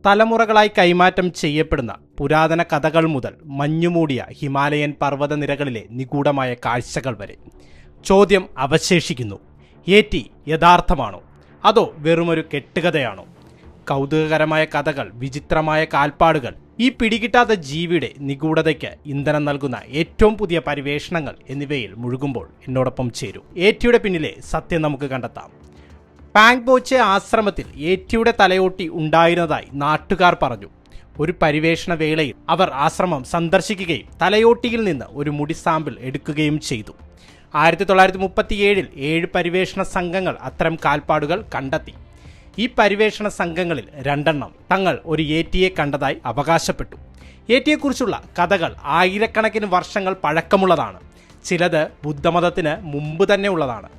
തലമുറകളായി കൈമാറ്റം ചെയ്യപ്പെടുന്ന പുരാതന കഥകൾ മുതൽ മഞ്ഞുമൂടിയ ഹിമാലയൻ പർവ്വതനിരകളിലെ നിഗൂഢമായ കാഴ്ചകൾ വരെ ചോദ്യം അവശേഷിക്കുന്നു. ഏറ്റി യഥാർത്ഥമാണോ അതോ വെറുമൊരു കെട്ടുകഥയാണോ? കൗതുകകരമായ കഥകൾ, വിചിത്രമായ കാൽപ്പാടുകൾ, ഈ പിടികിട്ടാത്ത ജീവിയുടെ നിഗൂഢതയ്ക്ക് ഇന്ധനം നൽകുന്ന ഏറ്റവും പുതിയ പര്യവേഷണങ്ങൾ എന്നിവയിൽ മുഴുകുമ്പോൾ എന്നോടൊപ്പം ചേരൂ. ഏറ്റിയുടെ പിന്നിലെ സത്യം നമുക്ക് കണ്ടെത്താം. പാങ്ബോച്ചെ ആശ്രമത്തിൽ ഏറ്റിയുടെ തലയോട്ടി ഉണ്ടായിരുന്നതായി നാട്ടുകാർ പറഞ്ഞു. ഒരു പര്യവേഷണ വേളയിൽ അവർ ആശ്രമം സന്ദർശിക്കുകയും തലയോട്ടിയിൽ നിന്ന് ഒരു മുടി സാമ്പിൾ എടുക്കുകയും ചെയ്തു. 1937 7 പര്യവേഷണ സംഘങ്ങൾ അത്തരം കാൽപ്പാടുകൾ കണ്ടെത്തി. ഈ പര്യവേഷണ സംഘങ്ങളിൽ 2 തങ്ങൾ ഒരു ഏറ്റിയെ കണ്ടതായി അവകാശപ്പെട്ടു. ഏറ്റിയെക്കുറിച്ചുള്ള കഥകൾ ആയിരക്കണക്കിന് വർഷങ്ങൾ പഴക്കമുള്ളതാണ്. ചിലത് ബുദ്ധമതത്തിന് മുമ്പ് തന്നെ ഉള്ളതാണ്.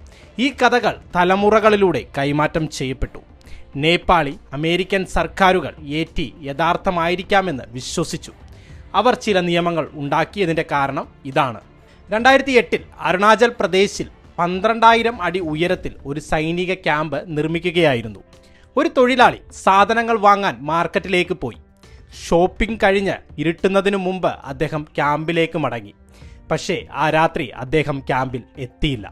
ഈ കഥകൾ തലമുറകളിലൂടെ കൈമാറ്റം ചെയ്യപ്പെട്ടു. നേപ്പാളി, അമേരിക്കൻ സർക്കാരുകൾ ഏറ്റി യഥാർത്ഥമായിരിക്കാമെന്ന് വിശ്വസിച്ചു. അവർ ചില നിയമങ്ങൾ ഉണ്ടാക്കിയതിൻ്റെ കാരണം ഇതാണ്. 2008 അരുണാചൽ പ്രദേശിൽ 12,000 അടി ഉയരത്തിൽ ഒരു സൈനിക ക്യാമ്പ് നിർമ്മിക്കുകയായിരുന്നു. ഒരു തൊഴിലാളി സാധനങ്ങൾ വാങ്ങാൻ മാർക്കറ്റിലേക്ക് പോയി. ഷോപ്പിംഗ് കഴിഞ്ഞ് ഇരുട്ടുന്നതിനു മുമ്പ് അദ്ദേഹം ക്യാമ്പിലേക്ക് മടങ്ങി. പക്ഷേ ആ രാത്രി അദ്ദേഹം ക്യാമ്പിൽ എത്തിയില്ല.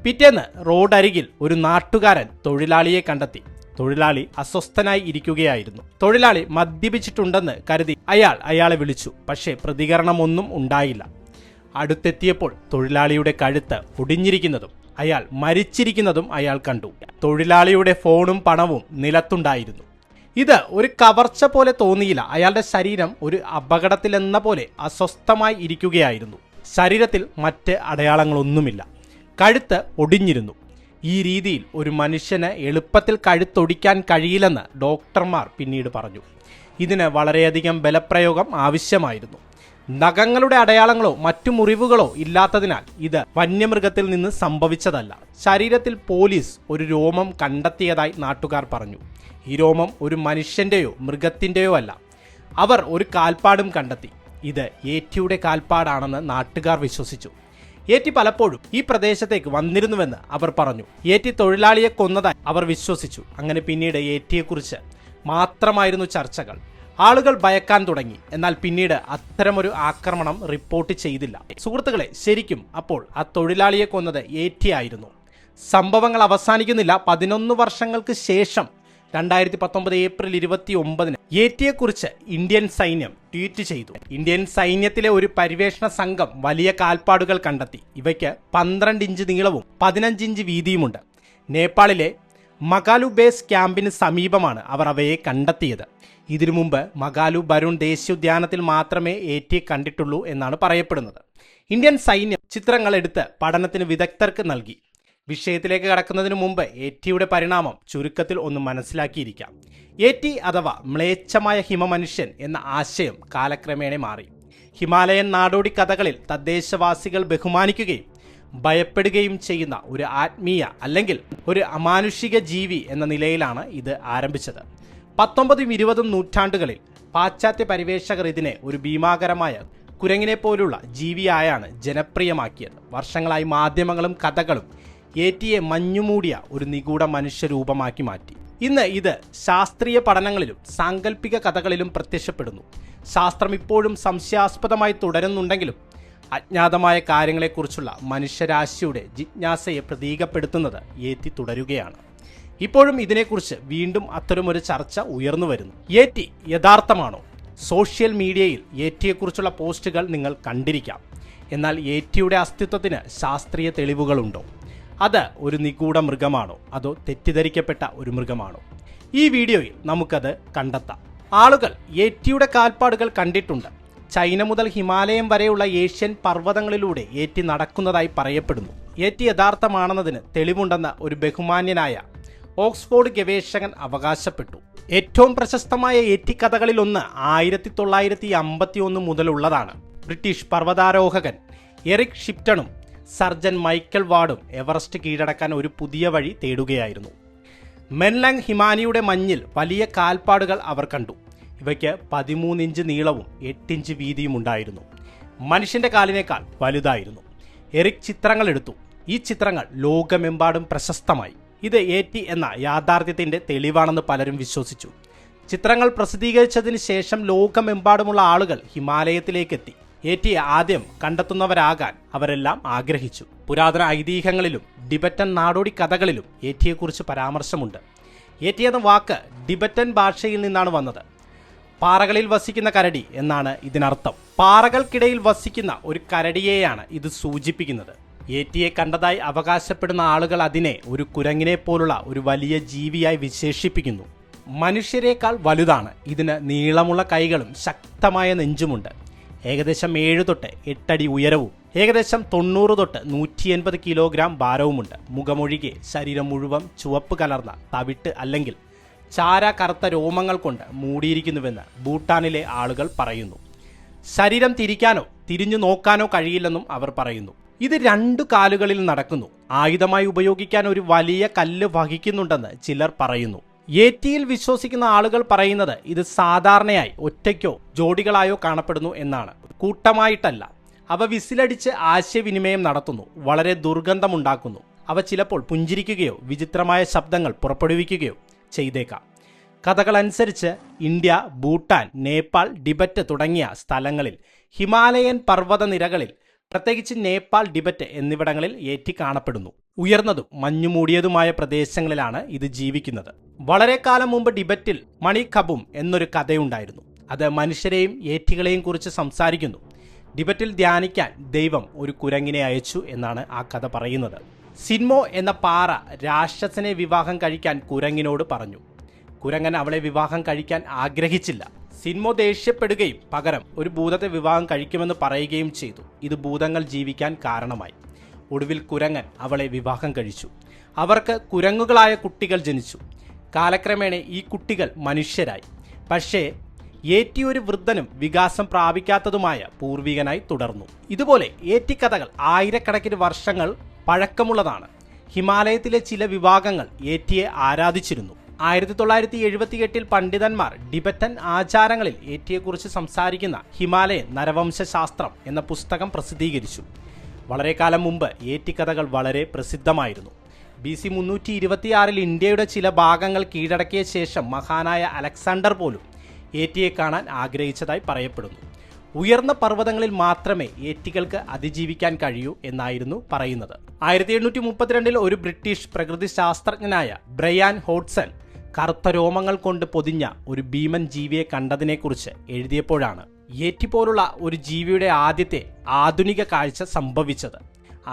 പിറ്റേന്ന് റോഡരികിൽ ഒരു നാട്ടുകാരൻ തൊഴിലാളിയെ കണ്ടെത്തി. തൊഴിലാളി അസ്വസ്ഥനായി ഇരിക്കുകയായിരുന്നു. തൊഴിലാളി മദ്യപിച്ചിട്ടുണ്ടെന്ന് കരുതി അയാളെ വിളിച്ചു. പക്ഷേ പ്രതികരണമൊന്നും ഉണ്ടായില്ല. അടുത്തെത്തിയപ്പോൾ തൊഴിലാളിയുടെ കഴുത്ത് ഒടിഞ്ഞിരിക്കുന്നതും അയാൾ മരിച്ചിരിക്കുന്നതും അയാൾ കണ്ടു. തൊഴിലാളിയുടെ ഫോണും പണവും നിലത്തുണ്ടായിരുന്നു. ഇത് ഒരു കവർച്ച പോലെ തോന്നിയില്ല. അയാളുടെ ശരീരം ഒരു അപകടത്തിലെന്ന പോലെ അസ്വസ്ഥമായി ഇരിക്കുകയായിരുന്നു. ശരീരത്തിൽ മറ്റ് അടയാളങ്ങളൊന്നുമില്ല. കഴുത്ത് ഒടിഞ്ഞിരുന്നു. ഈ രീതിയിൽ ഒരു മനുഷ്യന് എളുപ്പത്തിൽ കഴുത്തൊടിക്കാൻ കഴിയില്ലെന്ന് ഡോക്ടർമാർ പിന്നീട് പറഞ്ഞു. ഇതിന് വളരെയധികം ബലപ്രയോഗം ആവശ്യമായിരുന്നു. നഖങ്ങളുടെ അടയാളങ്ങളോ മറ്റു മുറിവുകളോ ഇല്ലാത്തതിനാൽ ഇത് വന്യമൃഗത്തിൽ നിന്ന് സംഭവിച്ചതല്ല. ശരീരത്തിൽ പോലീസ് ഒരു രോമം കണ്ടെത്തിയതായി നാട്ടുകാർ പറഞ്ഞു. ഈ രോമം ഒരു മനുഷ്യന്റെയോ മൃഗത്തിന്റെയോ അല്ല. അവർ ഒരു കാൽപ്പാടും കണ്ടെത്തി. ഇത് ഏറ്റിയുടെ കാൽപ്പാടാണെന്ന് നാട്ടുകാർ വിശ്വസിച്ചു. ഏറ്റി പലപ്പോഴും ഈ പ്രദേശത്തേക്ക് വന്നിരുന്നുവെന്ന് അവർ പറഞ്ഞു. ഏറ്റി തൊഴിലാളിയെ കൊന്നതായി അവർ വിശ്വസിച്ചു. അങ്ങനെ പിന്നീട് ഏറ്റിയെക്കുറിച്ച് മാത്രമായിരുന്നു ചർച്ചകൾ. ആളുകൾ ഭയക്കാൻ തുടങ്ങി. എന്നാൽ പിന്നീട് അത്തരമൊരു ആക്രമണം റിപ്പോർട്ട് ചെയ്തില്ല. സുഹൃത്തുക്കളെ, ശരിക്കും അപ്പോൾ ആ തൊഴിലാളിയെ കൊന്നത് ഏറ്റിയായിരുന്നു. സംഭവങ്ങൾ അവസാനിക്കുന്നില്ല. 11 വർഷങ്ങൾക്ക് ശേഷം 2019 ഏപ്രിൽ 29 ഏറ്റിയെക്കുറിച്ച് ഇന്ത്യൻ സൈന്യം ട്വീറ്റ് ചെയ്തു. ഇന്ത്യൻ സൈന്യത്തിലെ ഒരു പര്യവേഷണ സംഘം വലിയ കാൽപ്പാടുകൾ കണ്ടെത്തി. ഇവയ്ക്ക് 12 ഇഞ്ച് നീളവും 15 ഇഞ്ച് വീതിയുമുണ്ട്. നേപ്പാളിലെ മകാലു ബേസ് ക്യാമ്പിന് സമീപമാണ് അവർ അവയെ കണ്ടെത്തിയത്. ഇതിനു മുമ്പ് മകാലു ബരുൺ ദേശീയോദ്യാനത്തിൽ മാത്രമേ ഏറ്റിയെ കണ്ടിട്ടുള്ളൂ എന്നാണ് പറയപ്പെടുന്നത്. ഇന്ത്യൻ സൈന്യം ചിത്രങ്ങൾ എടുത്ത് പഠനത്തിന് വിദഗ്ധർക്ക് നൽകി. വിഷയത്തിലേക്ക് കടക്കുന്നതിന് മുമ്പ് ഏറ്റിയുടെ പരിണാമം ചുരുക്കത്തിൽ ഒന്ന് മനസ്സിലാക്കിയിരിക്കാം. ഏറ്റി അഥവാ മ്ലേച്ഛമായ ഹിമമനുഷ്യൻ എന്ന ആശയം കാലക്രമേണ മാറി. ഹിമാലയൻ നാടോടി കഥകളിൽ തദ്ദേശവാസികൾ ബഹുമാനിക്കുകയും ഭയപ്പെടുകയും ചെയ്യുന്ന ഒരു ആത്മീയ അല്ലെങ്കിൽ ഒരു അമാനുഷിക ജീവി എന്ന നിലയിലാണ് ഇത് ആരംഭിച്ചത്. 19ഉം 20ഉം നൂറ്റാണ്ടുകളിൽ പാശ്ചാത്യ പരിവേഷകർ ഇതിനെ ഒരു ഭീമാകരമായ കുരങ്ങിനെ പോലുള്ള ജീവിയായാണ് ജനപ്രിയമാക്കിയത്. വർഷങ്ങളായി മാധ്യമങ്ങളും കഥകളും ഏറ്റിയെ മഞ്ഞുമൂടിയ ഒരു നിഗൂഢ മനുഷ്യരൂപമാക്കി മാറ്റി. ഇന്ന് ഇത് ശാസ്ത്രീയ പഠനങ്ങളിലും സാങ്കല്പിക കഥകളിലും പ്രത്യക്ഷപ്പെടുന്നു. ശാസ്ത്രം ഇപ്പോഴും സംശയാസ്പദമായി തുടരുന്നുണ്ടെങ്കിലും അജ്ഞാതമായ കാര്യങ്ങളെക്കുറിച്ചുള്ള മനുഷ്യരാശിയുടെ ജിജ്ഞാസയെ പ്രതീകപ്പെടുത്തുന്നത് ഏറ്റി തുടരുകയാണ്. ഇപ്പോഴും ഇതിനെക്കുറിച്ച് വീണ്ടും അത്തരമൊരു ചർച്ച ഉയർന്നു വരുന്നു. ഏറ്റി യഥാർത്ഥമാണോ? സോഷ്യൽ മീഡിയയിൽ ഏറ്റിയെക്കുറിച്ചുള്ള പോസ്റ്റുകൾ നിങ്ങൾ കണ്ടിരിക്കാം. എന്നാൽ ഏറ്റിയുടെ അസ്തിത്വത്തിന് ശാസ്ത്രീയ തെളിവുകളുണ്ടോ? അത് ഒരു നിഗൂഢ മൃഗമാണോ അതോ തെറ്റിദ്ധരിക്കപ്പെട്ട ഒരു മൃഗമാണോ? ഈ വീഡിയോയിൽ നമുക്കത് കണ്ടെത്താം. ആളുകൾ ഏറ്റിയുടെ കാൽപ്പാടുകൾ കണ്ടിട്ടുണ്ട്. ചൈന മുതൽ ഹിമാലയം വരെയുള്ള ഏഷ്യൻ പർവ്വതങ്ങളിലൂടെ ഏറ്റി നടക്കുന്നതായി പറയപ്പെടുന്നു. ഏറ്റി യഥാർത്ഥമാണെന്നതിന് തെളിവുണ്ടെന്ന ഒരു ബഹുമാന്യനായ ഓക്സ്ഫോർഡ് ഗവേഷകൻ അവകാശപ്പെട്ടു. ഏറ്റവും പ്രശസ്തമായ ഏറ്റി കഥകളിലൊന്ന് 1951 മുതലുള്ളതാണ്. ബ്രിട്ടീഷ് പർവ്വതാരോഹകൻ എറിക് ഷിപ്റ്റണും സർജൻ മൈക്കൽ വാർഡും എവറസ്റ്റ് കീഴടക്കാൻ ഒരു പുതിയ വഴി തേടുകയായിരുന്നു. മെൻലങ് ഹിമാനിയുടെ മഞ്ഞിൽ വലിയ കാൽപ്പാടുകൾ അവർ കണ്ടു. ഇവയ്ക്ക് 13 ഇഞ്ച് നീളവും 8 ഇഞ്ച് വീതിയും ഉണ്ടായിരുന്നു. മനുഷ്യന്റെ കാലിനേക്കാൾ വലുതായിരുന്നു. എറിക് ചിത്രങ്ങൾ എടുത്തു. ഈ ചിത്രങ്ങൾ ലോകമെമ്പാടും പ്രശസ്തമായി. ഇത് ഏറ്റി എന്ന യാഥാർത്ഥ്യത്തിന്റെ തെളിവാണെന്ന് പലരും വിശ്വസിച്ചു. ചിത്രങ്ങൾ പ്രസിദ്ധീകരിച്ചതിന് ശേഷം ലോകമെമ്പാടുമുള്ള ആളുകൾ ഹിമാലയത്തിലേക്കെത്തി. ഏറ്റിയെ ആദ്യം കണ്ടെത്തുന്നവരാകാൻ അവരെല്ലാം ആഗ്രഹിച്ചു. പുരാതന ഐതിഹ്യങ്ങളിലും ടിബറ്റൻ നാടോടി കഥകളിലും ഏറ്റിയെക്കുറിച്ച് പരാമർശമുണ്ട്. ഏറ്റി എന്ന വാക്ക് ടിബറ്റൻ ഭാഷയിൽ നിന്നാണ് വന്നത്. പാറകളിൽ വസിക്കുന്ന കരടി എന്നാണ് ഇതിനർത്ഥം. പാറകൾക്കിടയിൽ വസിക്കുന്ന ഒരു കരടിയെയാണ് ഇത് സൂചിപ്പിക്കുന്നത്. ഏറ്റിയെ കണ്ടതായി അവകാശപ്പെടുന്ന ആളുകൾ അതിനെ ഒരു കുരങ്ങിനെ പോലുള്ള ഒരു വലിയ ജീവിയായി വിശേഷിപ്പിക്കുന്നു. മനുഷ്യരെക്കാൾ വലുതാണ്. ഇതിന് നീളമുള്ള കൈകളും ശക്തമായ നെഞ്ചുമുണ്ട്. ഏകദേശം 7 തൊട്ട് 8 അടി ഉയരവും ഏകദേശം 90 തൊട്ട് 180 കിലോഗ്രാം ഭാരവുമുണ്ട്. മുഖമൊഴികെ ശരീരം മുഴുവൻ ചുവപ്പ് കലർന്ന തവിട്ട് അല്ലെങ്കിൽ ചാര കറുത്ത രോമങ്ങൾ കൊണ്ട് മൂടിയിരിക്കുന്നുവെന്ന് ഭൂട്ടാനിലെ ആളുകൾ പറയുന്നു. ശരീരം തിരിക്കാനോ തിരിഞ്ഞു നോക്കാനോ കഴിയില്ലെന്നും അവർ പറയുന്നു. ഇത് 2 കാലുകളിൽ നടക്കുന്നു. ആയുധമായി ഉപയോഗിക്കാൻ ഒരു വലിയ കല്ല് വഹിക്കുന്നുണ്ടെന്ന് ചിലർ പറയുന്നു. ഏറ്റിയിൽ വിശ്വസിക്കുന്ന ആളുകൾ പറയുന്നത് ഇത് സാധാരണയായി ഒറ്റയ്ക്കോ ജോഡികളായോ കാണപ്പെടുന്നു എന്നാണ്, കൂട്ടമായിട്ടല്ല. അവ വിസിലടിച്ച് ആശയവിനിമയം നടത്തുന്നു, വളരെ ദുർഗന്ധമുണ്ടാക്കുന്നു. അവ ചിലപ്പോൾ പുഞ്ചിരിക്കുകയോ വിചിത്രമായ ശബ്ദങ്ങൾ പുറപ്പെടുവിക്കുകയോ ചെയ്തേക്കാം. കഥകളനുസരിച്ച് ഇന്ത്യ, ഭൂട്ടാൻ, നേപ്പാൾ, ടിബറ്റ് തുടങ്ങിയ സ്ഥലങ്ങളിൽ ഹിമാലയൻ പർവ്വതനിരകളിൽ, പ്രത്യേകിച്ച് നേപ്പാൾ, ടിബറ്റ് എന്നിവിടങ്ങളിൽ ഏറ്റി കാണപ്പെടുന്നു. ഉയർന്നതും മഞ്ഞുമൂടിയതുമായ പ്രദേശങ്ങളിലാണ് ഇത് ജീവിക്കുന്നത്. വളരെ കാലം മുമ്പ് ടിബറ്റിൽ മണിഖബും എന്നൊരു കഥയുണ്ടായിരുന്നു. അത് മനുഷ്യരെയും ഏറ്റികളെയും കുറിച്ച് സംസാരിക്കുന്നു. ടിബറ്റിൽ ധ്യാനിക്കാൻ ദൈവം ഒരു കുരങ്ങിനെ അയച്ചു എന്നാണ് ആ കഥ പറയുന്നത്. സിൻമോ എന്ന പാറ രാക്ഷസനെ വിവാഹം കഴിക്കാൻ കുരങ്ങിനോട് പറഞ്ഞു. കുരങ്ങൻ അവളെ വിവാഹം കഴിക്കാൻ ആഗ്രഹിച്ചില്ല. സിൻമോ ദേഷ്യപ്പെടുകയും പകരം ഒരു ഭൂതത്തെ വിവാഹം കഴിക്കുമെന്ന് പറയുകയും ചെയ്തു. ഇത് ഭൂതങ്ങൾ ജീവിക്കാൻ കാരണമായി. ഒടുവിൽ കുരങ്ങൻ അവളെ വിവാഹം കഴിച്ചു. അവർക്ക് കുരങ്ങുകളായ കുട്ടികൾ ജനിച്ചു. കാലക്രമേണ ഈ കുട്ടികൾ മനുഷ്യരായി. പക്ഷേ ഏറ്റി ഒരു വൃദ്ധനും വികാസം പ്രാപിക്കാത്തതുമായ പൂർവികനായി തുടർന്നു. ഇതുപോലെ ഏറ്റിക്കഥകൾ ആയിരക്കണക്കിന് വർഷങ്ങൾ പഴക്കമുള്ളതാണ്. ഹിമാലയത്തിലെ ചില വിഭാഗങ്ങൾ ഏറ്റിയെ ആരാധിച്ചിരുന്നു. 1978 പണ്ഡിതന്മാർ ടിബറ്റൻ ആചാരങ്ങളിൽ ഏറ്റിയെക്കുറിച്ച് സംസാരിക്കുന്ന ഹിമാലയൻ നരവംശശാസ്ത്രം എന്ന പുസ്തകം പ്രസിദ്ധീകരിച്ചു. വളരെ കാലം മുമ്പ് ഏറ്റിക്കഥകൾ വളരെ പ്രസിദ്ധമായിരുന്നു. BC 326 ഇന്ത്യയുടെ ചില ഭാഗങ്ങൾ കീഴടക്കിയ ശേഷം മഹാനായ അലക്സാണ്ടർ പോലും ഏറ്റിയെ കാണാൻ ആഗ്രഹിച്ചതായി പറയപ്പെടുന്നു. ഉയർന്ന പർവ്വതങ്ങളിൽ മാത്രമേ ഏറ്റികൾക്ക് അതിജീവിക്കാൻ കഴിയൂ എന്നായിരുന്നു പറയുന്നത്. 1832 ഒരു ബ്രിട്ടീഷ് പ്രകൃതി ശാസ്ത്രജ്ഞനായ ബ്രയാൻ ഹോഡ്സൺ കറുത്ത രോമങ്ങൾ കൊണ്ട് പൊതിഞ്ഞ ഒരു ഭീമൻ ജീവിയെ കണ്ടതിനെക്കുറിച്ച് എഴുതിയപ്പോഴാണ് ഏറ്റി പോലുള്ള ഒരു ജീവിയുടെ ആദ്യത്തെ ആധുനിക കാഴ്ച സംഭവിച്ചത്.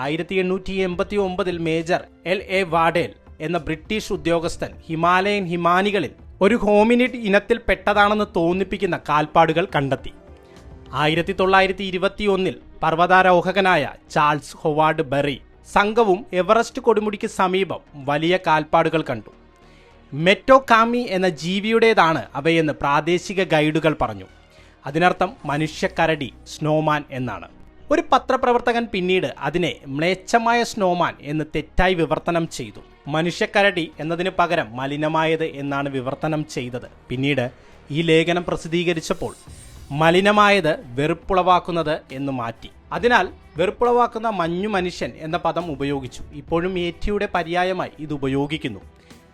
1889 മേജർ LA വാഡേൽ എന്ന ബ്രിട്ടീഷ് ഉദ്യോഗസ്ഥൻ ഹിമാലയൻ ഹിമാനികളിൽ ഒരു ഹോമിനിഡ് ഇനത്തിൽ പെട്ടതാണെന്ന് തോന്നിപ്പിക്കുന്ന കാൽപ്പാടുകൾ കണ്ടെത്തി. 1921 പർവ്വതാരോഹകനായ ചാൾസ് ഹൊവാർഡ് ബെറി സംഘവും എവറസ്റ്റ് കൊടുമുടിക്ക് സമീപം വലിയ കാൽപ്പാടുകൾ കണ്ടു. മെറ്റോകാമി എന്ന ജീവിയുടേതാണ് അവയെന്ന് പ്രാദേശിക ഗൈഡുകൾ പറഞ്ഞു. അതിനർത്ഥം മനുഷ്യക്കരടി, സ്നോമാൻ എന്നാണ്. ഒരു പത്രപ്രവർത്തകൻ പിന്നീട് അതിനെ മ്ലേച്ഛമായ സ്നോമാൻ എന്ന് തെറ്റായി വിവർത്തനം ചെയ്തു. മനുഷ്യക്കരടി എന്നതിന് പകരം മലിനമായത് എന്നാണ് വിവർത്തനം ചെയ്തത്. പിന്നീട് ഈ ലേഖനം പ്രസിദ്ധീകരിച്ചപ്പോൾ മലിനമായത് വെറുപ്പുളവാക്കുന്നത് എന്ന് മാറ്റി. അതിനാൽ വെറുപ്പുളവാക്കുന്ന മഞ്ഞു മനുഷ്യൻ എന്ന പദം ഉപയോഗിച്ചു. ഇപ്പോഴും ഏറ്റിയുടെ പര്യായമായി ഇത് ഉപയോഗിക്കുന്നു.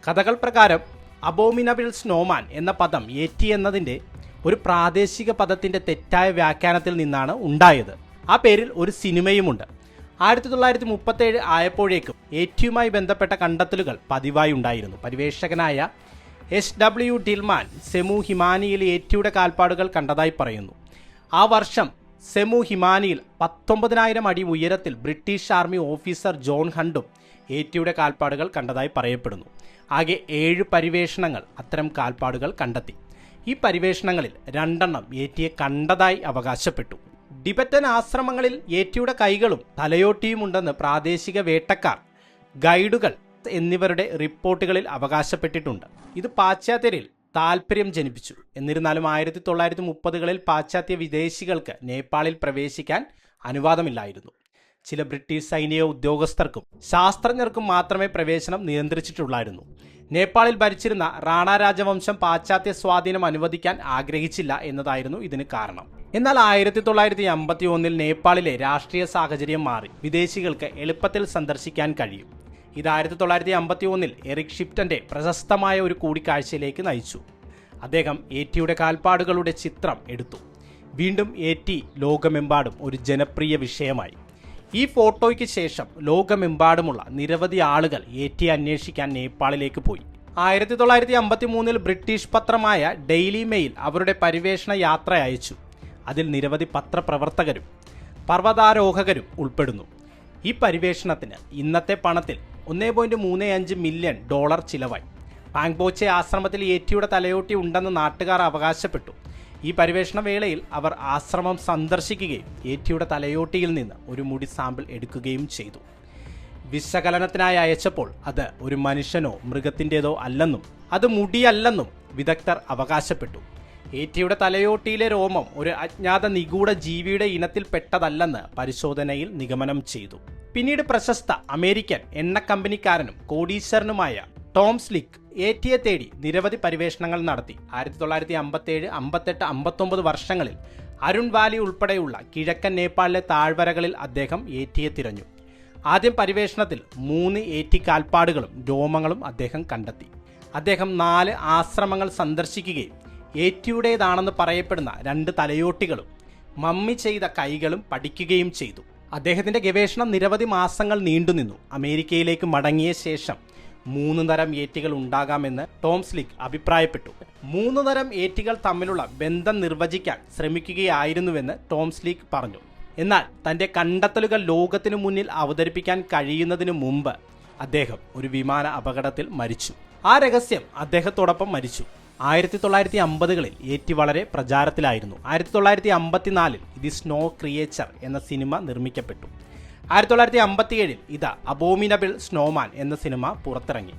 കഥകൾ പ്രകാരം അബോമിനബിൾ സ്നോമാൻ എന്ന പദം ഏറ്റി എന്നതിൻ്റെ ഒരു പ്രാദേശിക പദത്തിൻ്റെ തെറ്റായ വ്യാഖ്യാനത്തിൽ നിന്നാണ് ഉണ്ടായത്. ആ പേരിൽ ഒരു സിനിമയുമുണ്ട്. 1937 ആയപ്പോഴേക്കും ഏറ്റിയുമായി ബന്ധപ്പെട്ട കണ്ടെത്തലുകൾ പതിവായി ഉണ്ടായിരുന്നു. പരിവേഷകനായ SW ഡിൽമാൻ സെമു ഹിമാനിയിൽ ഏറ്റിയുടെ കാൽപ്പാടുകൾ കണ്ടതായി പറയുന്നു. ആ വർഷം സെമു ഹിമാനിയിൽ 19,000 അടി ഉയരത്തിൽ ബ്രിട്ടീഷ് ആർമി ഓഫീസർ ജോൺ ഹണ്ടും ഏറ്റിയുടെ കാൽപ്പാടുകൾ കണ്ടതായി പറയപ്പെടുന്നു. ആകെ 7 പരിവേഷണങ്ങൾ അത്തരം കാൽപ്പാടുകൾ കണ്ടെത്തി. ഈ പരിവേഷണങ്ങളിൽ 2 ഏറ്റിയെ കണ്ടതായി അവകാശപ്പെട്ടു. ടിബറ്റൻ ആശ്രമങ്ങളിൽ ഏറ്റിയുടെ കൈകളും തലയോട്ടിയും ഉണ്ടെന്ന് പ്രാദേശിക വേട്ടക്കാർ, ഗൈഡുകൾ എന്നിവരുടെ റിപ്പോർട്ടുകളിൽ അവകാശപ്പെട്ടിട്ടുണ്ട്. ഇത് പാശ്ചാത്യരിൽ താൽപ്പര്യം ജനിപ്പിച്ചു. എന്നിരുന്നാലും 1930കളിൽ പാശ്ചാത്യ വിദേശികൾക്ക് നേപ്പാളിൽ പ്രവേശിക്കാൻ അനുവാദമില്ലായിരുന്നു. ചില ബ്രിട്ടീഷ് സൈനിക ഉദ്യോഗസ്ഥർക്കും ശാസ്ത്രജ്ഞർക്കും മാത്രമേ പ്രവേശനം നിയന്ത്രിച്ചിട്ടുള്ളായിരുന്നു. നേപ്പാളിൽ ഭരിച്ചിരുന്ന റാണ രാജവംശം പാശ്ചാത്യ സ്വാധീനം അനുവദിക്കാൻ ആഗ്രഹിച്ചില്ല എന്നതായിരുന്നു ഇതിന് കാരണം. എന്നാൽ 1951 നേപ്പാളിലെ രാഷ്ട്രീയ സാഹചര്യം മാറി. വിദേശികൾക്ക് എളുപ്പത്തിൽ സന്ദർശിക്കാൻ കഴിയും. ഇത് 1951 എറിക് ഷിപ്റ്റന്റെ പ്രശസ്തമായ ഒരു കൂടിക്കാഴ്ചയിലേക്ക് നയിച്ചു. അദ്ദേഹം ഏറ്റിയുടെ കാൽപ്പാടുകളുടെ ചിത്രം എടുത്തു. വീണ്ടും ഏറ്റി ലോകമെമ്പാടും ഒരു ജനപ്രിയ വിഷയമായി. ഈ ഫോട്ടോയ്ക്ക് ശേഷം ലോകമെമ്പാടുമുള്ള നിരവധി ആളുകൾ ഏറ്റിയെ അന്വേഷിക്കാൻ നേപ്പാളിലേക്ക് പോയി. 1953 ബ്രിട്ടീഷ് പത്രമായ ഡെയിലി മെയിൽ അവരുടെ പരിവേഷണ യാത്ര അയച്ചു. അതിൽ നിരവധി പത്രപ്രവർത്തകരും പർവ്വതാരോഹകരും ഉൾപ്പെടുന്നു. ഈ പരിവേഷണത്തിന് ഇന്നത്തെ പണത്തിൽ $1.35 മില്യൺ ചിലവായി. പാങ്ബോച്ചെ ആശ്രമത്തിൽ ഏറ്റിയുടെ തലയോട്ടി ഉണ്ടെന്ന് നാട്ടുകാർ അവകാശപ്പെട്ടു. ഈ പരിവേഷണ വേളയിൽ അവർ ആശ്രമം സന്ദർശിക്കുകയും ഏറ്റിയുടെ തലയോട്ടിയിൽ നിന്ന് ഒരു മുടി സാമ്പിൾ എടുക്കുകയും ചെയ്തു. വിശകലനത്തിനായി അയച്ചപ്പോൾ അത് ഒരു മനുഷ്യനോ മൃഗത്തിൻ്റെതോ അല്ലെന്നും അത് മുടിയല്ലെന്നും വിദഗ്ധർ അവകാശപ്പെട്ടു. ഏറ്റിയുടെ തലയോട്ടിയിലെ രോമം ഒരു അജ്ഞാത നിഗൂഢ ജീവിയുടെ ഇനത്തിൽപ്പെട്ടതല്ലെന്ന് പരിശോധനയിൽ നിഗമനം ചെയ്തു. പിന്നീട് പ്രശസ്ത അമേരിക്കൻ എണ്ണ കമ്പനിക്കാരനും കോടീശ്വരനുമായ ടോം സ്ലിക്ക് ഏറ്റിയെ തേടി നിരവധി പരിവേഷണങ്ങൾ നടത്തി. 1957, 58, 59 വർഷങ്ങളിൽ അരുൺ വാലി ഉൾപ്പെടെയുള്ള കിഴക്കൻ നേപ്പാളിലെ താഴ്വരകളിൽ അദ്ദേഹം ഏറ്റിയെ തിരഞ്ഞു. ആദ്യം പരിവേഷണത്തിൽ 3 ഏറ്റി കാൽപ്പാടുകളും രോമങ്ങളും അദ്ദേഹം കണ്ടെത്തി. അദ്ദേഹം 4 ആശ്രമങ്ങൾ സന്ദർശിക്കുകയും ഏറ്റിയുടേതാണെന്ന് പറയപ്പെടുന്ന 2 തലയോട്ടികളും മമ്മി ചെയ്ത കൈകളും പഠിക്കുകയും ചെയ്തു. അദ്ദേഹത്തിന്റെ ഗവേഷണം നിരവധി മാസങ്ങൾ നീണ്ടുനിന്നു. അമേരിക്കയിലേക്ക് മടങ്ങിയ ശേഷം 3 തരം ഏറ്റികൾ ഉണ്ടാകാമെന്ന് ടോം സ്ലിക്ക് അഭിപ്രായപ്പെട്ടു. 3 തരം ഏറ്റികൾ തമ്മിലുള്ള ബന്ധം നിർവചിക്കാൻ ശ്രമിക്കുകയായിരുന്നുവെന്ന് ടോം സ്ലിക്ക് പറഞ്ഞു. എന്നാൽ തന്റെ കണ്ടെത്തലുകൾ ലോകത്തിനു മുന്നിൽ അവതരിപ്പിക്കാൻ കഴിയുന്നതിനു മുമ്പ് അദ്ദേഹം ഒരു വിമാന അപകടത്തിൽ മരിച്ചു. ആ രഹസ്യം അദ്ദേഹത്തോടൊപ്പം മരിച്ചു. 1950കളിൽ ഏറ്റി വളരെ പ്രചാരത്തിലായിരുന്നു. 1954 ദി സ്നോ ക്രിയേച്ചർ എന്ന സിനിമ നിർമ്മിക്കപ്പെട്ടു. 1957 ഇത് അബോമിനബിൾ സ്നോമാൻ എന്ന സിനിമ പുറത്തിറങ്ങി.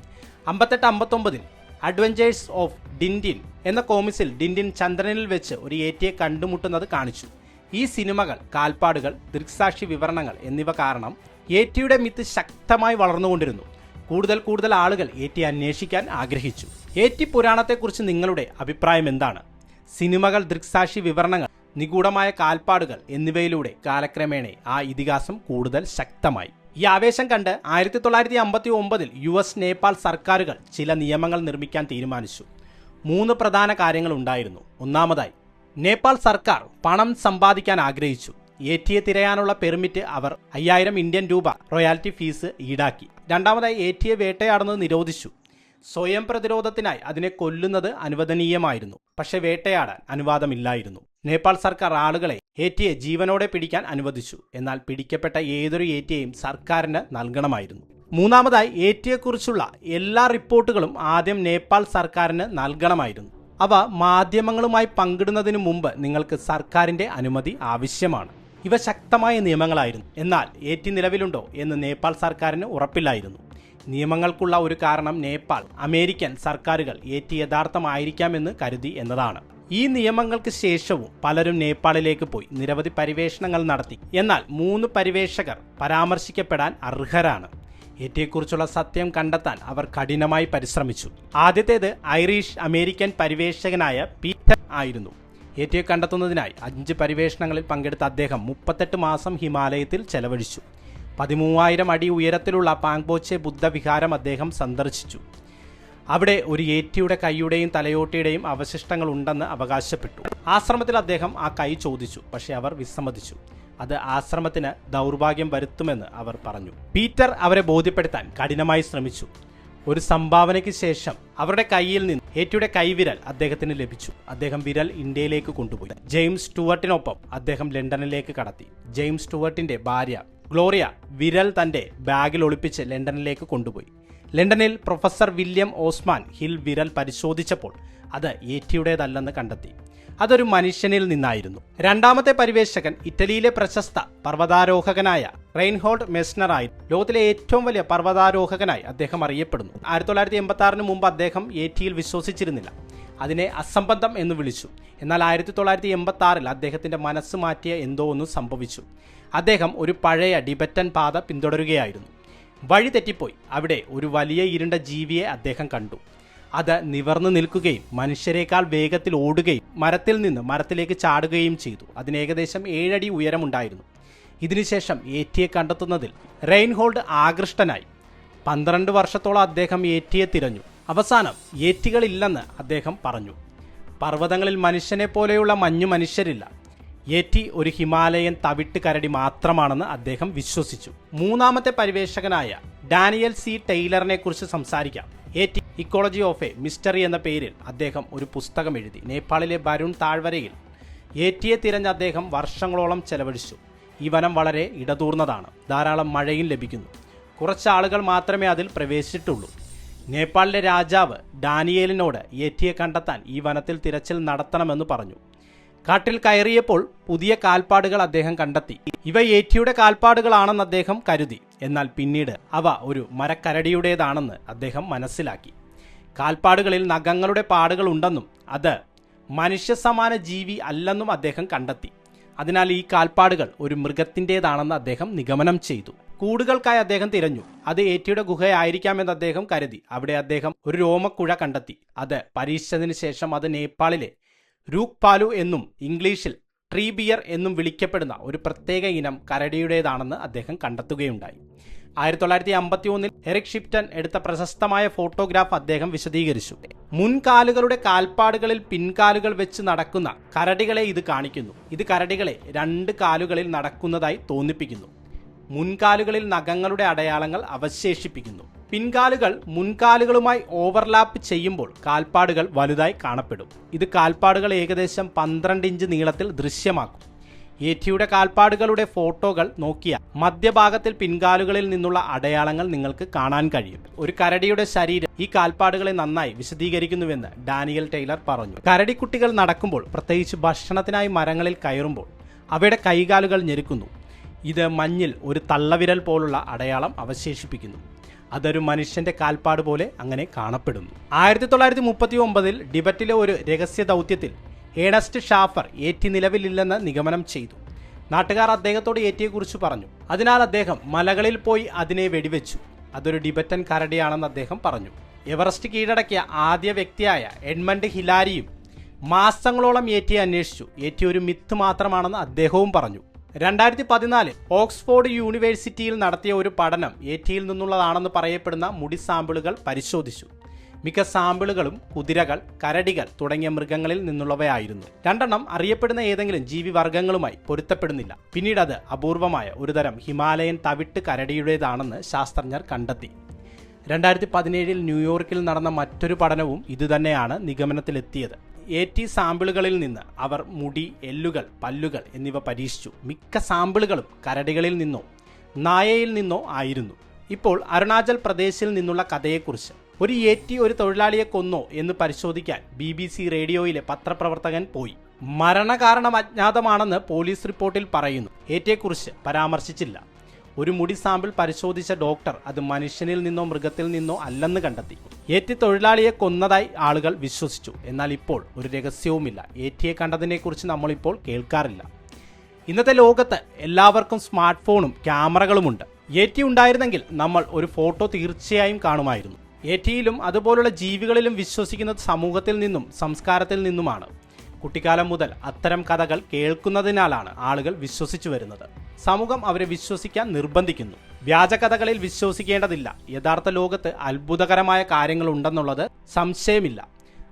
58-59 അഡ്വഞ്ചേഴ്സ് ഓഫ് ടിൻറ്റിൻ എന്ന കോമിക്സിൽ ടിൻറ്റിൻ ചന്ദ്രനിൽ വെച്ച് ഒരു ഏറ്റിയെ കണ്ടുമുട്ടുന്നത് കാണിച്ചു. ഈ സിനിമകൾ, കാൽപ്പാടുകൾ, ദൃക്സാക്ഷി വിവരണങ്ങൾ എന്നിവ കാരണം ഏറ്റിയുടെ മിത്ത് ശക്തമായി വളർന്നുകൊണ്ടിരുന്നു. കൂടുതൽ ആളുകൾ ഏറ്റി അന്വേഷിക്കാൻ ആഗ്രഹിച്ചു. ഏറ്റി പുരാണത്തെക്കുറിച്ച് നിങ്ങളുടെ അഭിപ്രായം എന്താണ്? സിനിമകൾ, ദൃക്സാക്ഷി വിവരണങ്ങൾ, നിഗൂഢമായ കാൽപ്പാടുകൾ എന്നിവയിലൂടെ കാലക്രമേണ ആ ഇതിഹാസം കൂടുതൽ ശക്തമായി. ഈ ആവേശം കണ്ട് 1959 US നേപ്പാൾ സർക്കാരുകൾ ചില നിയമങ്ങൾ നിർമ്മിക്കാൻ തീരുമാനിച്ചു. 3 പ്രധാന കാര്യങ്ങൾ ഉണ്ടായിരുന്നു. ഒന്നാമതായി, നേപ്പാൾ സർക്കാർ പണം സമ്പാദിക്കാൻ ആഗ്രഹിച്ചു. ഏറ്റിയെ തിരയാനുള്ള പെർമിറ്റ് അവർ 5000 ഇന്ത്യൻ രൂപ റോയാലിറ്റി ഫീസ് ഈടാക്കി. രണ്ടാമതായി, ഏറ്റിയെ വേട്ടയാടുന്നത് നിരോധിച്ചു. സ്വയം പ്രതിരോധത്തിനായി അതിനെ കൊല്ലുന്നത് അനുവദനീയമായിരുന്നു, പക്ഷെ വേട്ടയാടാൻ അനുവാദമില്ലായിരുന്നു. നേപ്പാൾ സർക്കാർ ആളുകളെ ഏറ്റിയെ ജീവനോടെ പിടിക്കാൻ അനുവദിച്ചു. എന്നാൽ പിടിക്കപ്പെട്ട ഏതൊരു ഏറ്റിയെയും സർക്കാരിന് നൽകണമായിരുന്നു. മൂന്നാമതായി, ഏറ്റിയെക്കുറിച്ചുള്ള എല്ലാ റിപ്പോർട്ടുകളും ആദ്യം നേപ്പാൾ സർക്കാരിന് നൽകണമായിരുന്നു. അവ മാധ്യമങ്ങളുമായി പങ്കിടുന്നതിന് മുമ്പ് നിങ്ങൾക്ക് സർക്കാരിന്റെ അനുമതി ആവശ്യമാണ്. ഇവ ശക്തമായ നിയമങ്ങളായിരുന്നു. എന്നാൽ ഏറ്റി നിലവിലുണ്ടോ എന്ന് നേപ്പാൾ സർക്കാരിന് ഉറപ്പില്ലായിരുന്നു. നിയമങ്ങൾക്കുള്ള ഒരു കാരണം നേപ്പാൾ, അമേരിക്കൻ സർക്കാരുകൾ ഏറ്റി യഥാർത്ഥമായിരിക്കാമെന്ന് കരുതി എന്നതാണ്. ഈ നിയമങ്ങൾക്ക് ശേഷവും പലരും നേപ്പാളിലേക്ക് പോയി നിരവധി പരിവേഷണങ്ങൾ നടത്തി. എന്നാൽ 3 പരിവേഷകർ പരാമർശിക്കപ്പെടാൻ അർഹരാണ്. ഏറ്റിയെക്കുറിച്ചുള്ള സത്യം കണ്ടെത്താൻ അവർ കഠിനമായി പരിശ്രമിച്ചു. ആദ്യത്തേത് ഐറിഷ് അമേരിക്കൻ പരിവേഷകനായ പീറ്റർ ആയിരുന്നു. ഏറ്റിയെ കണ്ടെത്തുന്നതിനായി 5 പരിവേഷണങ്ങളിൽ പങ്കെടുത്ത അദ്ദേഹം 38 മാസം ഹിമാലയത്തിൽ ചെലവഴിച്ചു. 13,000 അടി ഉയരത്തിലുള്ള പാങ്ബോച്ചെ ബുദ്ധവിഹാരം അദ്ദേഹം സന്ദർശിച്ചു. അവിടെ ഒരു ഏറ്റിയുടെ കൈയുടെയും തലയോട്ടിയുടെയും അവശിഷ്ടങ്ങൾ ഉണ്ടെന്ന് അവകാശപ്പെട്ടു. ആശ്രമത്തിൽ അദ്ദേഹം ആ കൈ ചോദിച്ചു, പക്ഷേ അവർ വിസമ്മതിച്ചു. അത് ആശ്രമത്തിന് ദൗർഭാഗ്യം വരുത്തുമെന്ന് അവർ പറഞ്ഞു. പീറ്റർ അവരെ ബോധ്യപ്പെടുത്താൻ കഠിനമായി ശ്രമിച്ചു. ഒരു സംഭാവനയ്ക്ക് ശേഷം അവരുടെ കൈയിൽ നിന്ന് ഏറ്റിയുടെ കൈവിരൽ അദ്ദേഹത്തിന് ലഭിച്ചു. അദ്ദേഹം വിരൽ ഇന്ത്യയിലേക്ക് കൊണ്ടുപോയി. ജെയിംസ് സ്റ്റുവർട്ടിനൊപ്പം അദ്ദേഹം ലണ്ടനിലേക്ക് കടത്തി. ജെയിംസ് സ്റ്റുവർട്ടിന്റെ ഭാര്യ ഗ്ലോറിയ വിരൽ തന്റെ ബാഗിൽ ഒളിപ്പിച്ച് ലണ്ടനിലേക്ക് കൊണ്ടുപോയി. ലണ്ടനിൽ പ്രൊഫസർ വില്യം ഓസ്മാൻ ഹിൽ വിരൽ പരിശോധിച്ചപ്പോൾ അത് ഏറ്റിയുടേതല്ലെന്ന് കണ്ടെത്തി. അതൊരു മനുഷ്യനിൽ നിന്നായിരുന്നു. രണ്ടാമത്തെ പരിവേഷകൻ ഇറ്റലിയിലെ പ്രശസ്ത പർവ്വതാരോഹകനായ റെയിൻഹോൾഡ് മെസ്നർ ആയി. ലോകത്തിലെ ഏറ്റവും വലിയ പർവ്വതാരോഹകനായി അദ്ദേഹം അറിയപ്പെടുന്നു. 1986 മുമ്പ് അദ്ദേഹം ഏറ്റിയിൽ വിശ്വസിച്ചിരുന്നില്ല. അതിനെ അസംബന്ധം എന്ന് വിളിച്ചു. എന്നാൽ 1986 അദ്ദേഹത്തിന്റെ മനസ്സ് മാറ്റിയ എന്തോ ഒന്ന് സംഭവിച്ചു. അദ്ദേഹം ഒരു പഴയ ടിബറ്റൻ പാത പിന്തുടരുകയായിരുന്നു. വഴി തെറ്റിപ്പോയി. അവിടെ ഒരു വലിയ ഇരുണ്ട ജീവിയെ അദ്ദേഹം കണ്ടു. അത് നിവർന്നു നിൽക്കുകയും മനുഷ്യരെക്കാൾ വേഗത്തിൽ ഓടുകയും മരത്തിൽ നിന്ന് മരത്തിലേക്ക് ചാടുകയും ചെയ്തു. അതിന് ഏകദേശം 7 അടി ഉയരമുണ്ടായിരുന്നു. ഇതിനുശേഷം ഏറ്റിയെ കണ്ടെത്തുന്നതിൽ റെയിൻഹോൾഡ് ആകൃഷ്ടനായി. 12 വർഷത്തോളം അദ്ദേഹം ഏറ്റിയെ തിരഞ്ഞു. അവസാനം ഏറ്റികളില്ലെന്ന് അദ്ദേഹം പറഞ്ഞു. പർവ്വതങ്ങളിൽ മനുഷ്യനെ പോലെയുള്ള മഞ്ഞു മനുഷ്യരില്ല. യേറ്റി ഒരു ഹിമാലയൻ തവിട്ട് കരടി മാത്രമാണെന്ന് അദ്ദേഹം വിശ്വസിച്ചു. മൂന്നാമത്തെ പരിവേഷകനായ ഡാനിയൽ സി ടെയ്ലറിനെ കുറിച്ച് സംസാരിക്കാം. യേറ്റി ഇക്കോളജി ഓഫ് എ മിസ്റ്ററി എന്ന പേരിൽ അദ്ദേഹം ഒരു പുസ്തകം എഴുതി. നേപ്പാളിലെ ബരുൺ താഴ്വരയിൽ യേറ്റിയെ തിരഞ്ഞ് അദ്ദേഹം വർഷങ്ങളോളം ചെലവഴിച്ചു. ഈ വനം വളരെ ഇടതൂർന്നതാണ്. ധാരാളം മഴയും ലഭിക്കുന്നു. കുറച്ച് ആളുകൾ മാത്രമേ അതിൽ പ്രവേശിച്ചിട്ടുള്ളൂ. നേപ്പാളിലെ രാജാവ് ഡാനിയേലിനോട് യേറ്റിയെ കണ്ടെത്താൻ ഈ വനത്തിൽ തിരച്ചിൽ നടത്തണമെന്ന് പറഞ്ഞു. കാട്ടിൽ കയറിയപ്പോൾ പുതിയ കാൽപ്പാടുകൾ അദ്ദേഹം കണ്ടെത്തി. ഇവ യേറ്റിയുടെ കാൽപ്പാടുകളാണെന്ന് അദ്ദേഹം കരുതി. എന്നാൽ പിന്നീട് അവ ഒരു മരക്കരടിയുടേതാണെന്ന് അദ്ദേഹം മനസ്സിലാക്കി. കാൽപ്പാടുകളിൽ നഖങ്ങളുടെ പാടുകൾ ഉണ്ടെന്നും അത് മനുഷ്യസമാന ജീവി അല്ലെന്നും അദ്ദേഹം കണ്ടെത്തി. അതിനാൽ ഈ കാൽപ്പാടുകൾ ഒരു മൃഗത്തിൻ്റെതാണെന്ന് അദ്ദേഹം നിഗമനം ചെയ്തു. കൂടുകൾക്കായി അദ്ദേഹം തിരഞ്ഞു. അത് യേറ്റിയുടെ ഗുഹയായിരിക്കാമെന്ന് അദ്ദേഹം കരുതി. അവിടെ അദ്ദേഹം ഒരു രോമക്കുഴ കണ്ടെത്തി. അത് പരീക്ഷിച്ചതിന് ശേഷം അത് നേപ്പാളിലെ രൂക് പാലു എന്നും ഇംഗ്ലീഷിൽ ട്രീ ബിയർ എന്നും വിളിക്കപ്പെടുന്ന ഒരു പ്രത്യേക ഇനം കരടിയുടേതാണെന്ന് അദ്ദേഹം കണ്ടെത്തുകയുണ്ടായി. 1951 എറിക് ഷിപ്റ്റൺ എടുത്ത പ്രശസ്തമായ ഫോട്ടോഗ്രാഫ് അദ്ദേഹം വിശദീകരിച്ചു. മുൻകാലുകളുടെ കാൽപ്പാടുകളിൽ പിൻകാലുകൾ വെച്ച് നടക്കുന്ന കരടികളെ ഇത് കാണിക്കുന്നു. ഇത് കരടികളെ 2 കാലുകളിൽ നടക്കുന്നതായി തോന്നിപ്പിക്കുന്നു. മുൻകാലുകളിൽ നഖങ്ങളുടെ അടയാളങ്ങൾ അവശേഷിപ്പിക്കുന്നു. പിൻകാലുകൾ മുൻകാലുകളുമായി ഓവർലാപ്പ് ചെയ്യുമ്പോൾ കാൽപ്പാടുകൾ വലുതായി കാണപ്പെടും. ഇത് കാൽപ്പാടുകൾ ഏകദേശം 12 ഇഞ്ച് നീളത്തിൽ ദൃശ്യമാക്കും. യേറ്റിയുടെ കാൽപ്പാടുകളുടെ ഫോട്ടോകൾ നോക്കിയാൽ മധ്യഭാഗത്തിൽ പിൻകാലുകളിൽ നിന്നുള്ള അടയാളങ്ങൾ നിങ്ങൾക്ക് കാണാൻ കഴിയും. ഒരു കരടിയുടെ ശരീരം ഈ കാൽപ്പാടുകളെ നന്നായി വിശദീകരിക്കുന്നുവെന്ന് ഡാനിയൽ ടെയ്ലർ പറഞ്ഞു. കരടിക്കുട്ടികൾ നടക്കുമ്പോൾ, പ്രത്യേകിച്ച് ഭക്ഷണത്തിനായി മരങ്ങളിൽ കയറുമ്പോൾ അവയുടെ കൈകാലുകൾ ഞെരുക്കുന്നു. ഇത് മഞ്ഞിൽ ഒരു തള്ളവിരൽ പോലുള്ള അടയാളം അവശേഷിപ്പിക്കുന്നു. അതൊരു മനുഷ്യന്റെ കാൽപ്പാട് പോലെ അങ്ങനെ കാണപ്പെടുന്നു. 1939 ടിബറ്റിലെ ഒരു രഹസ്യ ദൗത്യത്തിൽ ഏണസ്റ്റ് ഷാഫർ യേറ്റി നിലവിലില്ലെന്ന് നിഗമനം ചെയ്തു. നാട്ടുകാർ അദ്ദേഹത്തോട് യേറ്റിയെക്കുറിച്ച് പറഞ്ഞു. അതിനാൽ അദ്ദേഹം മലകളിൽ പോയി അതിനെ വെടിവെച്ചു. അതൊരു ടിബറ്റൻ കരടിയാണെന്ന് അദ്ദേഹം പറഞ്ഞു. എവറസ്റ്റ് കീഴടക്കിയ ആദ്യ വ്യക്തിയായ എഡ്മണ്ട് ഹിലാരിയും മാസങ്ങളോളം യേറ്റിയെ അന്വേഷിച്ചു. യേറ്റി ഒരു മിത്ത് മാത്രമാണെന്ന് അദ്ദേഹവും പറഞ്ഞു. 2014 ഓക്സ്ഫോർഡ് യൂണിവേഴ്സിറ്റിയിൽ നടത്തിയ ഒരു പഠനം യേറ്റിയിൽ നിന്നുള്ളതാണെന്ന് പറയപ്പെടുന്ന മുടി സാമ്പിളുകൾ പരിശോധിച്ചു. മിക്ക സാമ്പിളുകളും കുതിരകൾ, കരടികൾ തുടങ്ങിയ മൃഗങ്ങളിൽ നിന്നുള്ളവയായിരുന്നു. 2 അറിയപ്പെടുന്ന ഏതെങ്കിലും ജീവിവർഗങ്ങളുമായി പൊരുത്തപ്പെടുന്നില്ല. പിന്നീട് അത് അപൂർവമായ ഒരുതരം ഹിമാലയൻ തവിട്ട് കരടിയുടേതാണെന്ന് ശാസ്ത്രജ്ഞർ കണ്ടെത്തി. 2017 ന്യൂയോർക്കിൽ നടന്ന മറ്റൊരു പഠനവും ഇതുതന്നെയാണ് നിഗമനത്തിലെത്തിയത്. യേറ്റി സാമ്പിളുകളിൽ നിന്ന് അവർ മുടി, എല്ലുകൾ, പല്ലുകൾ എന്നിവ പരീക്ഷിച്ചു. മിക്ക സാമ്പിളുകളും കരടികളിൽ നിന്നോ നായയിൽ നിന്നോ ആയിരുന്നു. ഇപ്പോൾ അരുണാചൽ പ്രദേശിൽ നിന്നുള്ള കഥയെക്കുറിച്ച്. ഒരു യേറ്റി ഒരു തൊഴിലാളിയെ കൊന്നോ എന്ന് പരിശോധിക്കാൻ BBC റേഡിയോയിലെ പത്രപ്രവർത്തകൻ പോയി. മരണകാരണം അജ്ഞാതമാണെന്ന് പോലീസ് റിപ്പോർട്ടിൽ പറയുന്നു. യേറ്റിയെക്കുറിച്ച് പരാമർശിച്ചില്ല. ഒരു മുടി സാമ്പിൾ പരിശോധിച്ച ഡോക്ടർ അത് മനുഷ്യനിൽ നിന്നോ മൃഗത്തിൽ നിന്നോ അല്ലെന്ന് കണ്ടെത്തി. യേറ്റി തൊഴിലാളിയെ കൊന്നതായി ആളുകൾ വിശ്വസിച്ചു. എന്നാൽ ഇപ്പോൾ ഒരു രഹസ്യവുമില്ല. യേറ്റിയെ കണ്ടതിനെക്കുറിച്ച് നമ്മളിപ്പോൾ കേൾക്കാറില്ല. ഇന്നത്തെ ലോകത്ത് എല്ലാവർക്കും സ്മാർട്ട് ഫോണും ക്യാമറകളുമുണ്ട്. യേറ്റി ഉണ്ടായിരുന്നെങ്കിൽ നമ്മൾ ഒരു ഫോട്ടോ തീർച്ചയായും കാണുമായിരുന്നു. യേറ്റിയിലും അതുപോലുള്ള ജീവികളിലും വിശ്വസിക്കുന്നത് സമൂഹത്തിൽ നിന്നും സംസ്കാരത്തിൽ നിന്നുമാണ്. കുട്ടിക്കാലം മുതൽ അത്തരം കഥകൾ കേൾക്കുന്നതിനാലാണ് ആളുകൾ വിശ്വസിച്ചു വരുന്നത്. സമൂഹം അവരെ വിശ്വസിക്കാൻ നിർബന്ധിക്കുന്നു. വ്യാജ കഥകളിൽ വിശ്വസിക്കേണ്ടതില്ല. യഥാർത്ഥ ലോകത്ത് അത്ഭുതകരമായ കാര്യങ്ങൾ ഉണ്ടെന്നുള്ളത് സംശയമില്ല.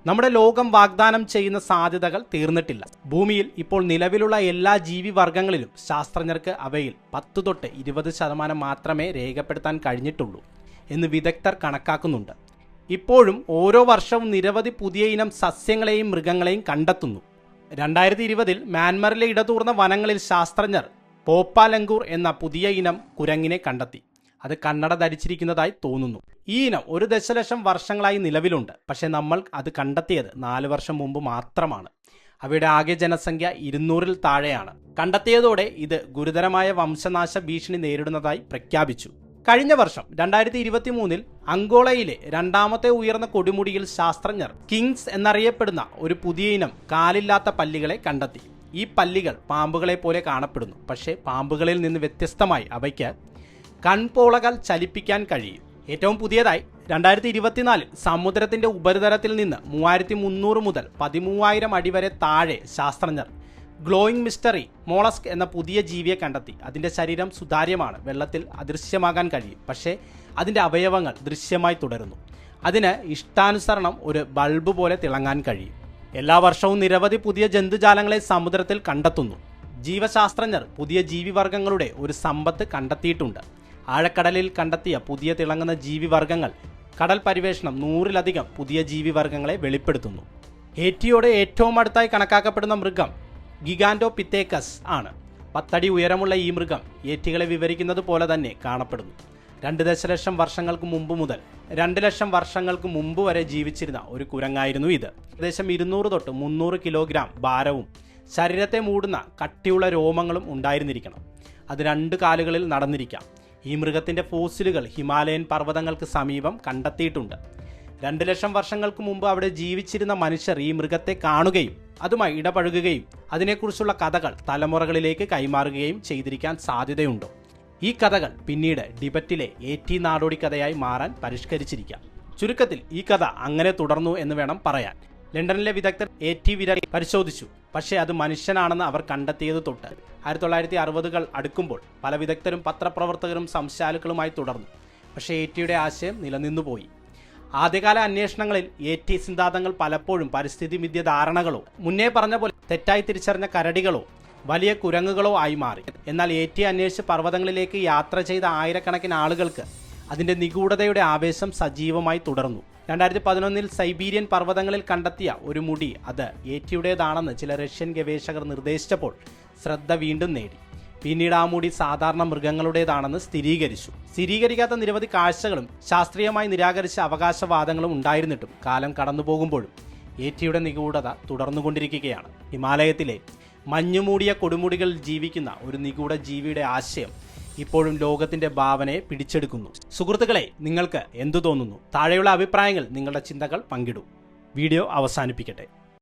നമ്മുടെ ലോകം വാഗ്ദാനം ചെയ്യുന്ന സാധ്യതകൾ തീർന്നിട്ടില്ല. ഭൂമിയിൽ ഇപ്പോൾ നിലവിലുള്ള എല്ലാ ജീവിവർഗങ്ങളിലും ശാസ്ത്രജ്ഞർക്ക് അവയിൽ 10 തൊട്ട് 20% മാത്രമേ രേഖപ്പെടുത്താൻ കഴിഞ്ഞിട്ടുള്ളൂ എന്ന് വിദഗ്ധർ കണക്കാക്കുന്നുണ്ട്. ഇപ്പോഴും ഓരോ വർഷവും നിരവധി പുതിയ ഇനം സസ്യങ്ങളെയും മൃഗങ്ങളെയും കണ്ടെത്തുന്നു. 2020 മ്യാൻമറിലെ ഇടതൂർന്ന വനങ്ങളിൽ ശാസ്ത്രജ്ഞർ പോപ്പാലങ്കൂർ എന്ന പുതിയ ഇനം കുരങ്ങിനെ കണ്ടെത്തി. അത് കണ്ണട ധരിച്ചിരിക്കുന്നതായി തോന്നുന്നു. ഈ ഇനം 1 ദശലക്ഷം വർഷങ്ങളായി നിലവിലുണ്ട്. പക്ഷെ നമ്മൾ അത് കണ്ടെത്തിയത് 4 വർഷം മുമ്പ് മാത്രമാണ്. അവയുടെ ആകെ ജനസംഖ്യ 200-ൽ താഴെയാണ്. കണ്ടെത്തിയതോടെ ഇത് ഗുരുതരമായ വംശനാശ ഭീഷണി നേരിടുന്നതായി പ്രഖ്യാപിച്ചു. കഴിഞ്ഞ വർഷം 2023 അങ്കോളയിലെ 2ാമത്തെ ഉയർന്ന കൊടുമുടിയിൽ ശാസ്ത്രജ്ഞർ കിങ്സ് എന്നറിയപ്പെടുന്ന ഒരു പുതിയ ഇനം കാലില്ലാത്ത പല്ലികളെ കണ്ടെത്തി. ഈ പല്ലികൾ പാമ്പുകളെ പോലെ കാണപ്പെടുന്നു. പക്ഷേ പാമ്പുകളിൽ നിന്ന് വ്യത്യസ്തമായി അവയ്ക്ക് കൺപോളകൾ ചലിപ്പിക്കാൻ കഴിയും. ഏറ്റവും പുതിയതായി 2024 സമുദ്രത്തിന്റെ ഉപരിതലത്തിൽ നിന്ന് 3300 മുതൽ 13000 അടി വരെ താഴെ ശാസ്ത്രജ്ഞർ ഗ്ലോയിങ് മിസ്റ്ററി മോളസ്ക് എന്ന പുതിയ ജീവിയെ കണ്ടെത്തി. അതിന്റെ ശരീരം സുതാര്യമാണ്. വെള്ളത്തിൽ അദൃശ്യമാകാൻ കഴിയും. പക്ഷേ അതിന്റെ അവയവങ്ങൾ ദൃശ്യമായി തുടരുന്നു. അതിന് ഇഷ്ടാനുസരണം ഒരു ബൾബ് പോലെ തിളങ്ങാൻ കഴിയും. എല്ലാ വർഷവും നിരവധി പുതിയ ജന്തുജാലങ്ങളെ സമുദ്രത്തിൽ കണ്ടെത്തുന്നു. ജീവശാസ്ത്രജ്ഞർ പുതിയ ജീവിവർഗങ്ങളുടെ ഒരു സമ്പത്ത് കണ്ടെത്തിയിട്ടുണ്ട്. ആഴക്കടലിൽ കണ്ടെത്തിയ പുതിയ തിളങ്ങുന്ന ജീവിവർഗങ്ങൾ കടൽ പരിവേഷണം 100-ലധികം പുതിയ ജീവിവർഗങ്ങളെ വെളിപ്പെടുത്തുന്നു. ഏറ്റിയോട് ഏറ്റവും അടുത്തായി കണക്കാക്കപ്പെടുന്ന മൃഗം ഗിഗാന്റോപിത്തേക്കസ് ആണ്. 10 അടി ഉയരമുള്ള ഈ മൃഗം ഏറ്റികളെ വിവരിക്കുന്നത് പോലെ തന്നെ കാണപ്പെടുന്നു. 2 ദശലക്ഷം വർഷങ്ങൾക്ക് മുമ്പ് മുതൽ 2 ലക്ഷം വർഷങ്ങൾക്ക് മുമ്പ് വരെ ജീവിച്ചിരുന്ന ഒരു കുരങ്ങായിരുന്നു ഇത്. ഏകദേശം 200 തൊട്ട് 300 കിലോഗ്രാം ഭാരവും ശരീരത്തെ മൂടുന്ന കട്ടിയുള്ള രോമങ്ങളും ഉണ്ടായിരുന്നിരിക്കണം. അത് 2 കാലുകളിൽ നടന്നിരിക്കാം. ഈ മൃഗത്തിൻ്റെ ഫോസിലുകൾ ഹിമാലയൻ പർവ്വതങ്ങൾക്ക് സമീപം കണ്ടെത്തിയിട്ടുണ്ട്. 2 ലക്ഷം വർഷങ്ങൾക്ക് മുമ്പ് അവിടെ ജീവിച്ചിരുന്ന മനുഷ്യർ ഈ മൃഗത്തെ കാണുകയും അതുമായി ഇടപഴകുകയും അതിനെക്കുറിച്ചുള്ള കഥകൾ തലമുറകളിലേക്ക് കൈമാറുകയും ചെയ്തിരിക്കാൻ സാധ്യതയുണ്ടോ? ഈ കഥകൾ പിന്നീട് ടിബറ്റിലെ ഏറ്റി നാടോടി കഥയായി മാറാൻ പരിഷ്കരിച്ചിരിക്കാം. ചുരുക്കത്തിൽ ഈ കഥ അങ്ങനെ തുടർന്നു എന്ന് വേണം പറയാൻ. ലണ്ടനിലെ വിദഗ്ധർ ഏറ്റി വിരൽ പരിശോധിച്ചു. പക്ഷേ അത് മനുഷ്യനാണെന്ന് അവർ കണ്ടെത്തിയത് തൊട്ട് 1960-കൾ അടുക്കുമ്പോൾ പല വിദഗ്ധരും പത്രപ്രവർത്തകരും സംശയാലുക്കളുമായി തുടർന്നു. പക്ഷേ ഏറ്റിയുടെ ആശയം നിലനിന്നുപോയി. ആദ്യകാല അന്വേഷണങ്ങളിൽ ഏറ്റി സിദ്ധാന്തങ്ങൾ പലപ്പോഴും പരിസ്ഥിതി വിദ്യ ധാരണകളോ മുന്നേ പറഞ്ഞ പോലെ തെറ്റായി തിരിച്ചറിഞ്ഞ കരടികളോ വലിയ കുരങ്ങുകളോ ആയി മാറി. എന്നാൽ ഏറ്റി അന്വേഷിച്ച് പർവ്വതങ്ങളിലേക്ക് യാത്ര ചെയ്ത ആയിരക്കണക്കിന് ആളുകൾക്ക് അതിൻ്റെ നിഗൂഢതയുടെ ആവേശം സജീവമായി തുടർന്നു. 2011-ൽ സൈബീരിയൻ പർവ്വതങ്ങളിൽ കണ്ടെത്തിയ ഒരു മുടി അത് ഏറ്റിയുടേതാണെന്ന് ചില റഷ്യൻ ഗവേഷകർ നിർദ്ദേശിച്ചപ്പോൾ ശ്രദ്ധ വീണ്ടും നേടി. പിന്നീട് ആ മുടി സാധാരണ മൃഗങ്ങളുടേതാണെന്ന് സ്ഥിരീകരിക്കാത്ത നിരവധി കാഴ്ചകളും ശാസ്ത്രീയമായി നിരാകരിച്ച അവകാശവാദങ്ങളും ഉണ്ടായിരുന്നിട്ടും കാലം കടന്നുപോകുമ്പോഴും ഏറ്റിയുടെ നിഗൂഢത തുടർന്നുകൊണ്ടിരിക്കുകയാണ്. ഹിമാലയത്തിലെ മഞ്ഞുമൂടിയ കൊടുമുടികളിൽ ജീവിക്കുന്ന ഒരു നിഗൂഢ ജീവിയുടെ ആശയം ഇപ്പോഴും ലോകത്തിന്റെ ഭാവനയെ പിടിച്ചെടുക്കുന്നു. സുഹൃത്തുക്കളെ, നിങ്ങൾക്ക് എന്തു തോന്നുന്നു? താഴെയുള്ള അഭിപ്രായങ്ങൾ, നിങ്ങളുടെ ചിന്തകൾ പങ്കിടൂ. വീഡിയോ അവസാനിപ്പിക്കട്ടെ.